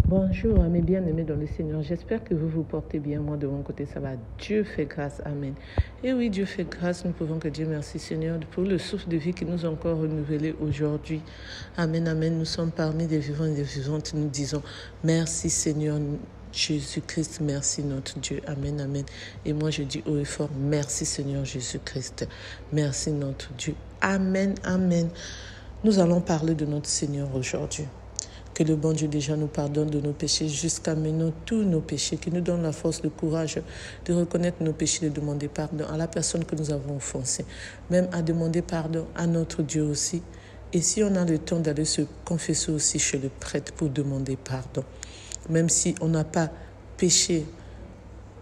Bonjour, mes bien-aimés dans le Seigneur. J'espère que vous vous portez bien. Moi, de mon côté, ça va. Dieu fait grâce. Amen. Et oui, Dieu fait grâce. Nous pouvons que Dieu merci, Seigneur, pour le souffle de vie qui nous a encore renouvelé aujourd'hui. Amen, amen. Nous sommes parmi des vivants et des vivantes. Nous disons merci, Seigneur Jésus-Christ. Merci, notre Dieu. Amen, amen. Et moi, je dis haut et fort, merci, Seigneur Jésus-Christ. Merci, notre Dieu. Amen, amen. Nous allons parler de notre Seigneur aujourd'hui. Que le bon Dieu déjà nous pardonne de nos péchés jusqu'à maintenant tous nos péchés, qu'il nous donne la force, le courage de reconnaître nos péchés, de demander pardon à la personne que nous avons offensée, même à demander pardon à notre Dieu aussi. Et si on a le temps d'aller se confesser aussi chez le prêtre pour demander pardon, même si on n'a pas péché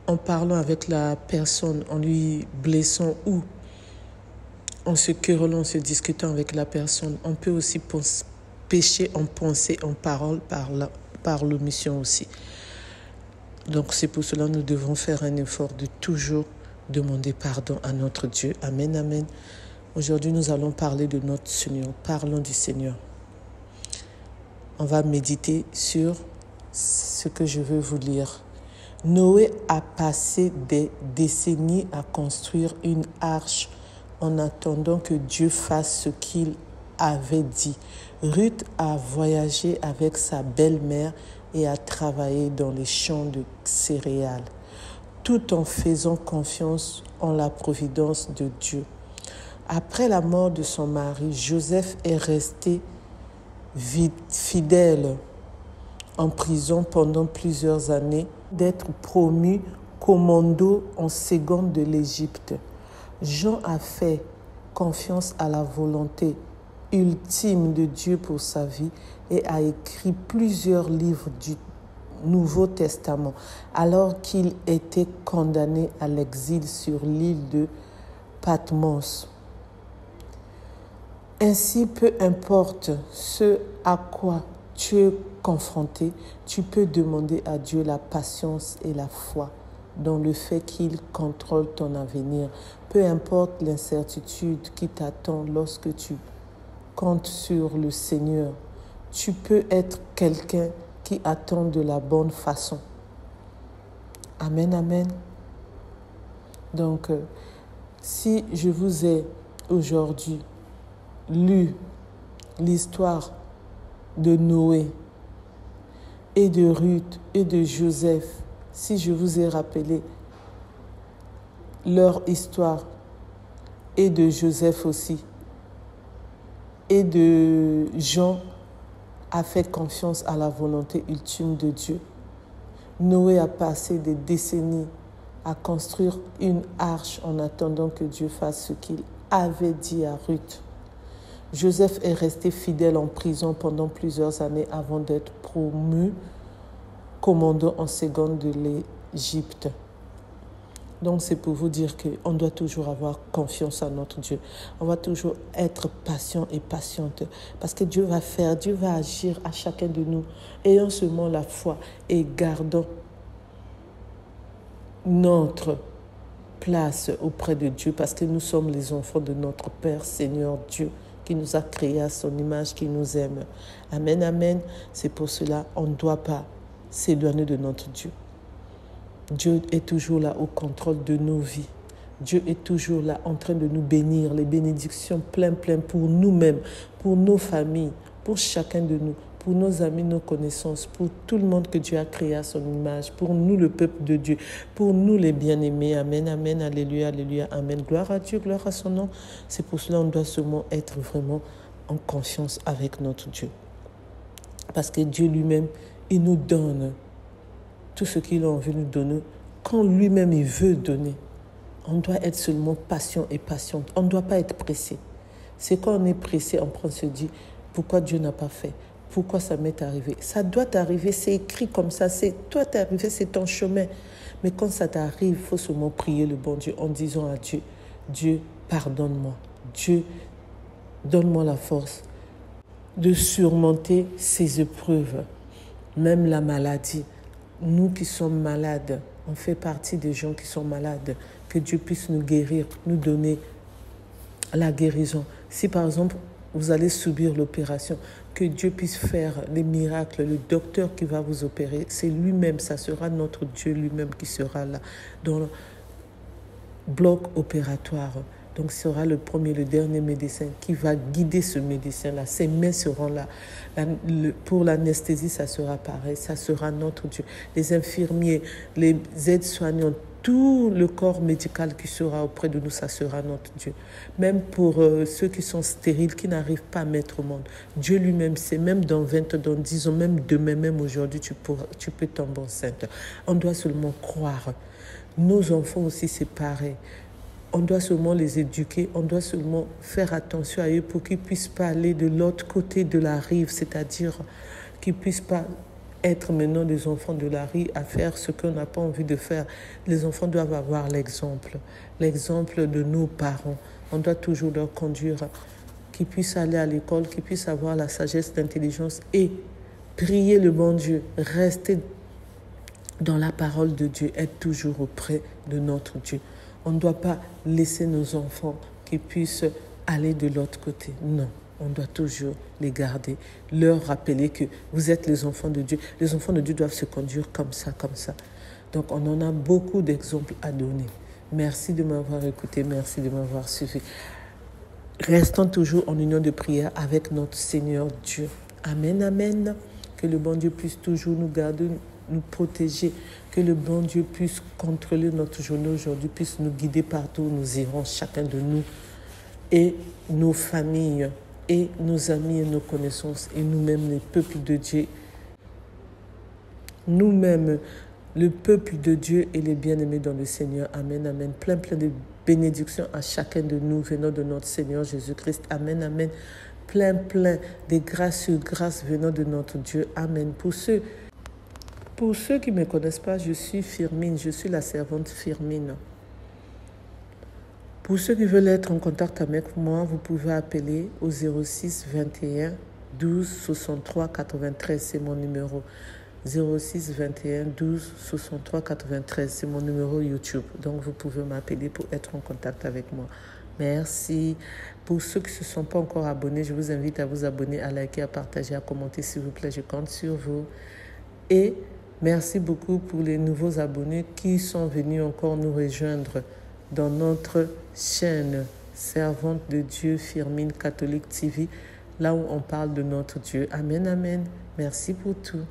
en parlant avec la personne, en lui blessant ou en se querellant, en se discutant avec la personne, on peut aussi péché en pensée, en parole, par l'omission aussi. Donc c'est pour cela que nous devons faire un effort de toujours demander pardon à notre Dieu. Amen, amen. Aujourd'hui, nous allons parler de notre Seigneur. Parlons du Seigneur. On va méditer sur ce que je veux vous lire. Noé a passé des décennies à construire une arche en attendant que Dieu fasse ce qu'il avait dit. Ruth a voyagé avec sa belle-mère et a travaillé dans les champs de céréales, tout en faisant confiance en la providence de Dieu. Après la mort de son mari, Joseph est resté fidèle en prison pendant plusieurs années, d'être promu commando en seconde de l'Égypte. Jean a fait confiance à la volonté ultime de Dieu pour sa vie et a écrit plusieurs livres du Nouveau Testament alors qu'il était condamné à l'exil sur l'île de Patmos. Ainsi, peu importe ce à quoi tu es confronté, tu peux demander à Dieu la patience et la foi dans le fait qu'il contrôle ton avenir. Peu importe l'incertitude qui t'attend lorsque tu compte sur le Seigneur. Tu peux être quelqu'un qui attend de la bonne façon. Amen, amen. Donc, si je vous ai aujourd'hui lu l'histoire de Noé et de Ruth et de Joseph, si je vous ai rappelé leur histoire et de Joseph aussi, et de Jean a fait confiance à la volonté ultime de Dieu. Noé a passé des décennies à construire une arche en attendant que Dieu fasse ce qu'il avait dit à Ruth. Joseph est resté fidèle en prison pendant plusieurs années avant d'être promu commandant en seconde de l'Égypte. Donc c'est pour vous dire qu'on doit toujours avoir confiance en notre Dieu. On va toujours être patient et patiente parce que Dieu va faire, Dieu va agir à chacun de nous. Ayons seulement la foi et gardons notre place auprès de Dieu parce que nous sommes les enfants de notre Père, Seigneur Dieu, qui nous a créés à son image, qui nous aime. Amen, amen. C'est pour cela qu'on ne doit pas s'éloigner de notre Dieu. Dieu est toujours là au contrôle de nos vies. Dieu est toujours là en train de nous bénir, les bénédictions plein pour nous-mêmes, pour nos familles, pour chacun de nous, pour nos amis, nos connaissances, pour tout le monde que Dieu a créé à son image, pour nous le peuple de Dieu, pour nous les bien-aimés. Amen, amen, alléluia, alléluia, amen. Gloire à Dieu, gloire à son nom. C'est pour cela qu'on doit seulement être vraiment en confiance avec notre Dieu. Parce que Dieu lui-même, il nous donne tout ce qu'il a envie de nous donner, quand lui-même il veut donner. On doit être seulement patient et patiente. On ne doit pas être pressé. C'est quand on est pressé, on se dit, pourquoi Dieu n'a pas fait? Pourquoi ça m'est arrivé? Ça doit t'arriver, c'est écrit comme ça, c'est toi t'es arrivé, c'est ton chemin. Mais quand ça t'arrive, il faut seulement prier le bon Dieu en disant à Dieu, Dieu, pardonne-moi. Dieu, donne-moi la force de surmonter ces épreuves, même la maladie. Nous qui sommes malades, on fait partie des gens qui sont malades, que Dieu puisse nous guérir, nous donner la guérison. Si par exemple, vous allez subir l'opération, que Dieu puisse faire les miracles. Le docteur qui va vous opérer, c'est lui-même, ça sera notre Dieu lui-même qui sera là dans le bloc opératoire. Donc, ce sera le premier, le dernier médecin qui va guider ce médecin-là. Ses mains seront là. Pour l'anesthésie, ça sera pareil. Ça sera notre Dieu. Les infirmiers, les aides-soignants, tout le corps médical qui sera auprès de nous, ça sera notre Dieu. Même pour ceux qui sont stériles, qui n'arrivent pas à mettre au monde. Dieu lui-même sait, même dans 20 ans, dans 10 ans, même demain, même aujourd'hui, tu peux tomber enceinte. On doit seulement croire. Nos enfants aussi, c'est pareil. On doit seulement les éduquer, on doit seulement faire attention à eux pour qu'ils ne puissent pas aller de l'autre côté de la rive, c'est-à-dire qu'ils ne puissent pas être maintenant des enfants de la rive à faire ce qu'on n'a pas envie de faire. Les enfants doivent avoir l'exemple de nos parents. On doit toujours leur conduire, qu'ils puissent aller à l'école, qu'ils puissent avoir la sagesse, l'intelligence et prier le bon Dieu, rester dans la parole de Dieu, être toujours auprès de notre Dieu. On ne doit pas laisser nos enfants qui puissent aller de l'autre côté. Non, on doit toujours les garder, leur rappeler que vous êtes les enfants de Dieu. Les enfants de Dieu doivent se conduire comme ça, comme ça. Donc, on en a beaucoup d'exemples à donner. Merci de m'avoir écouté, merci de m'avoir suivi. Restons toujours en union de prière avec notre Seigneur Dieu. Amen, amen. Que le bon Dieu puisse toujours nous garder, nous protéger, que le bon Dieu puisse contrôler notre journée aujourd'hui, puisse nous guider partout où nous irons, chacun de nous, et nos familles, et nos amis et nos connaissances, et nous-mêmes, les peuples de Dieu, nous-mêmes, le peuple de Dieu et les bien-aimés dans le Seigneur. Amen, amen. Plein de bénédictions à chacun de nous venant de notre Seigneur Jésus-Christ. Amen, amen. Plein de grâce sur grâce venant de notre Dieu. Amen. Pour ceux qui ne me connaissent pas, je suis Firmine, je suis la servante Firmine. Pour ceux qui veulent être en contact avec moi, vous pouvez appeler au 06 21 12 63 93, c'est mon numéro. 06 21 12 63 93, c'est mon numéro YouTube. Donc vous pouvez m'appeler pour être en contact avec moi. Merci. Pour ceux qui ne se sont pas encore abonnés, je vous invite à vous abonner, à liker, à partager, à commenter, s'il vous plaît. Je compte sur vous. Et merci beaucoup pour les nouveaux abonnés qui sont venus encore nous rejoindre dans notre chaîne Servante de Dieu Firmine Catholique TV, là où on parle de notre Dieu. Amen, amen. Merci pour tout.